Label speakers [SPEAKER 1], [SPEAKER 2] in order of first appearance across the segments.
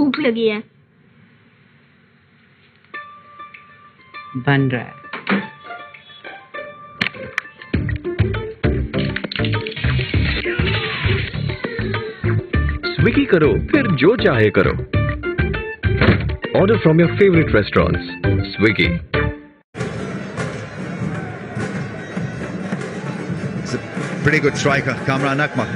[SPEAKER 1] भूख लगी है।
[SPEAKER 2] बन रहा है।
[SPEAKER 3] स्विगी करो फिर जो चाहे करो। Order from your favorite restaurants. Swiggy.
[SPEAKER 4] He's a pretty good striker, Kamran Akmal.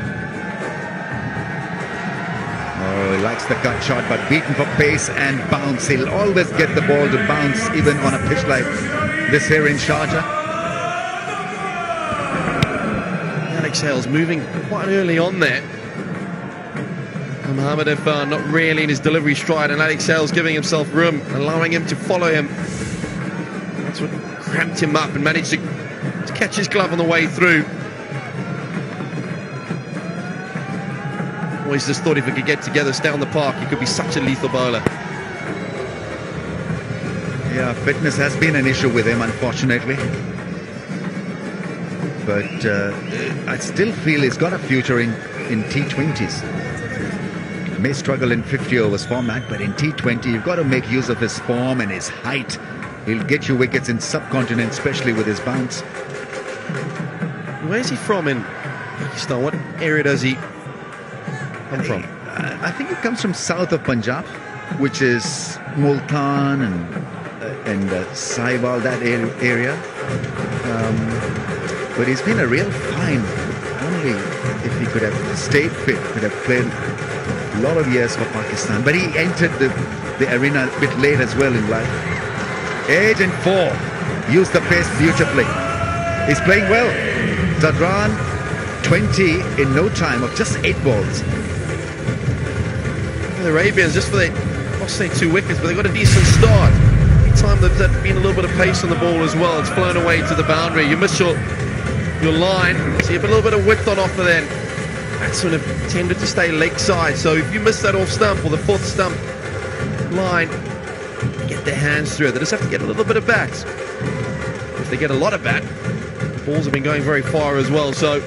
[SPEAKER 4] Oh, he likes the cut shot, but beaten for pace and bounce. He'll always get the ball to bounce, even on a pitch like this here in Sharjah.
[SPEAKER 5] Alex Hales moving quite early on there. Mohamed Irfan not really in his delivery stride, and Alex Hales giving himself room, allowing him to follow him. That's what cramped him up and managed to catch his glove on the way through. Always just thought if we could get together, stay on the park, he could be such a lethal bowler.
[SPEAKER 4] Yeah, fitness has been an issue with him, unfortunately. But I still feel he's got a future in T20s. May struggle in 50 overs format, but in T20 you've got to make use of his form and his height. He'll get you wickets in subcontinent, especially with his bounce.
[SPEAKER 5] Where's he from in Pakistan? What area does he come from?
[SPEAKER 4] I think he comes from south of Punjab, which is Multan and Sahiwal, that area. But he's been a real find. Only if he could have stayed fit, could have played a lot of years for Pakistan. But he entered the arena a bit late as well in life. Age and 4. Used the pace beautifully. He's playing well. Zadran 20 in no time of just 8 balls.
[SPEAKER 5] The Arabians, just for lost their 2 wickets, but they got a decent start. Every time there's been a little bit of pace on the ball as well, it's flown away to the boundary. You miss your line, so you have a little bit of width on offer then. That's sort of tended to stay leg side, so if you miss that off stump or the 4th stump line, get their hands through it. They just have to get a little bit of bat. If they get a lot of bat, the balls have been going very far as well, so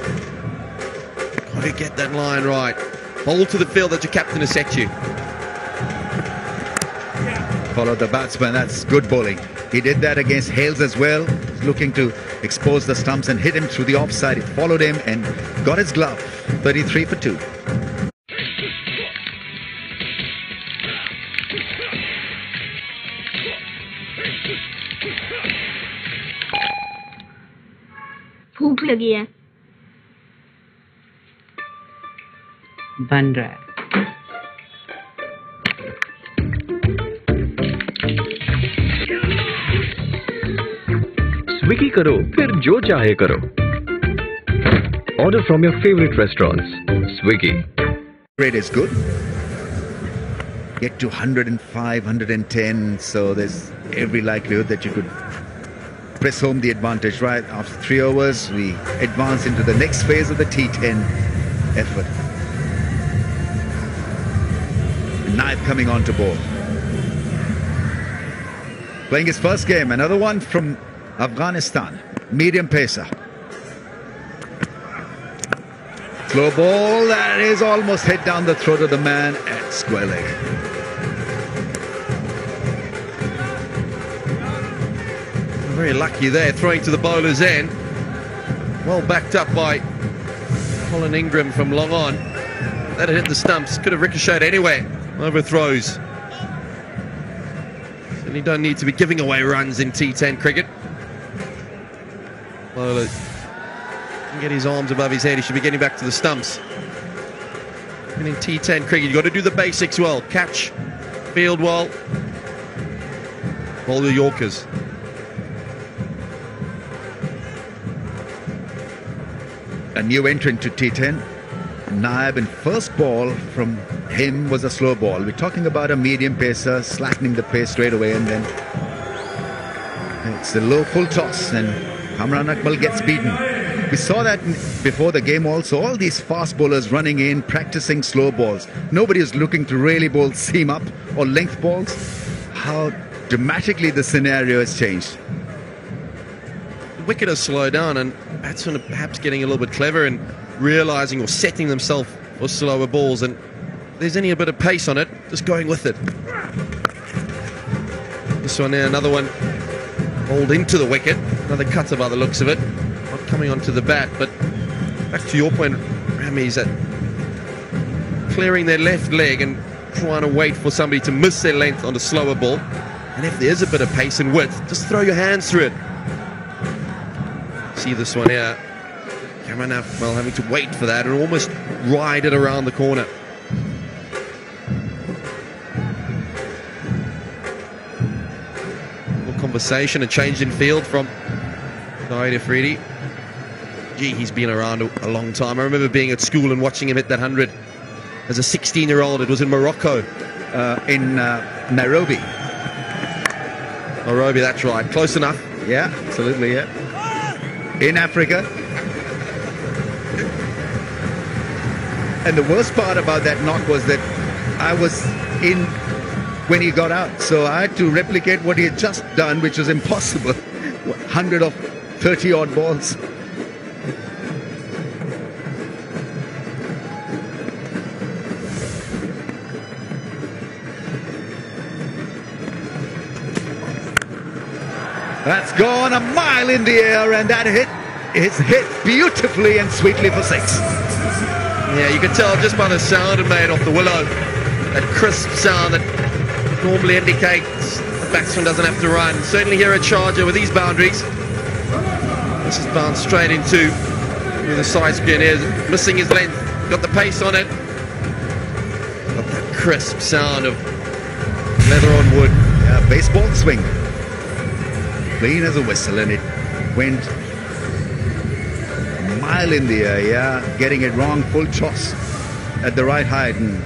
[SPEAKER 5] got to get that line right. Bowl to the field that your captain has set you.
[SPEAKER 4] Follow the batsman, that's good bowling. He did that against Hales as well. He's looking to expose the stumps and hit him through the offside. He followed him and got his glove. 33 for 2.
[SPEAKER 1] भूख लगी है।
[SPEAKER 2] बन रहा है।
[SPEAKER 3] Swiggy करो फिर जो चाहे करो। Order from your favorite restaurants. Swiggy.
[SPEAKER 4] Rate is good. Get to 105, 110, so there's every likelihood that you could press home the advantage, right? After 3 overs, we advance into the next phase of the T10 effort. Naib coming on to bowl. Playing his first game, another one from Afghanistan. Medium pacer. Slow ball, that is almost hit down the throat of the man at square leg.
[SPEAKER 5] Very lucky there, throwing to the bowler's end. Well backed up by Colin Ingram from long on. That had hit the stumps, could have ricocheted anywhere. Overthrows. And you don't need to be giving away runs in T10 cricket. Bowler can get his arms above his head, he should be getting back to the stumps. And in T10 cricket, you've got to do the basics well. Catch, field well, bowl the Yorkers.
[SPEAKER 4] A new entrant to T10, Naib, and first ball from him was a slow ball. We're talking about a medium pacer, slackening the pace straight away, and then it's a low full toss, and Kamran Akmal gets beaten. We saw that before the game also, all these fast bowlers running in, practicing slow balls. Nobody is looking to really bowl seam up or length balls. How dramatically the scenario has changed.
[SPEAKER 5] The wicket has slowed down, and batsmen are perhaps getting a little bit clever and realising or setting themselves for slower balls, and there's any bit of pace on it, just going with it. This one there, another one bowled into the wicket. Another cutter by the looks of it. Not coming onto the bat, but back to your point, Rami, is that clearing their left leg and trying to wait for somebody to miss their length on a slower ball. And if there's a bit of pace and width, just throw your hands through it. See this one here. Cameron Atwell having to wait for that and almost ride it around the corner. Conversation, a change in field from Zahid Afridi. Gee, he's been around a long time. I remember being at school and watching him hit that 100 as a 16-year-old. It was in Morocco.
[SPEAKER 4] In Nairobi.
[SPEAKER 5] Nairobi, that's right. Close enough.
[SPEAKER 4] Yeah, absolutely, yeah. In Africa. And the worst part about that knock was that I was in when he got out, so I had to replicate what he had just done, which was impossible. 100 of 30 odd balls. That's gone a mile in the air, and that hit is hit beautifully and sweetly for 6.
[SPEAKER 5] Yeah, you can tell just by the sound it made off the willow. That crisp sound that normally indicates the batsman doesn't have to run. Certainly here at Sharjah with these boundaries. This is bounced straight into the side screen here, missing his length. Got the pace on it. Got that crisp sound of leather on wood.
[SPEAKER 4] Yeah, baseball swing. Clean as a whistle, and it went a mile in the air, yeah. Getting it wrong, full toss at the right height, and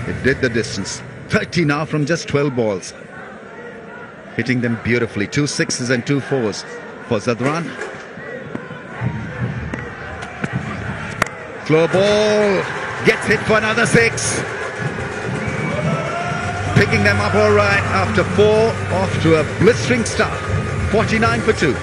[SPEAKER 4] it did the distance. 30 now from just 12 balls. Hitting them beautifully. 2 6s and 2 4s for Zadran. Slow ball. Gets hit for another 6. Picking them up all right after 4. Off to a blistering start. 49 for 2.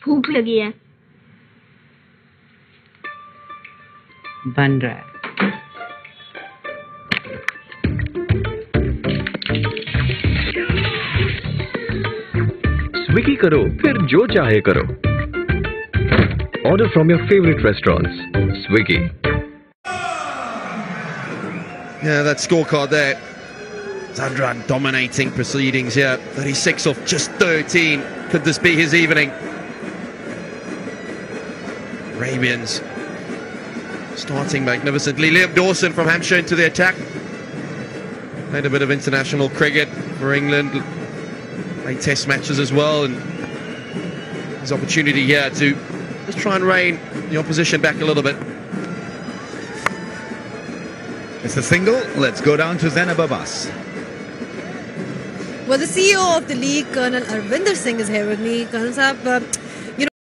[SPEAKER 1] भूख लगी है.
[SPEAKER 2] बन रहा है.
[SPEAKER 3] Swiggy करो, फिर जो चाहे करो. Order from your favorite restaurants. Swiggy.
[SPEAKER 5] Yeah, that scorecard there. Zadran dominating proceedings here. 36 off just 13. Could this be his evening? Arabians starting magnificently. Liam Dawson from Hampshire into the attack. Played a bit of international cricket for England. Played test matches as well, and his opportunity here to just try and rein the opposition back a little bit.
[SPEAKER 4] It's a single. Let's go down to Zainab Abbas.
[SPEAKER 6] Well, the CEO of the league, Colonel Arvinder Singh, is here with me. Colonel Saab,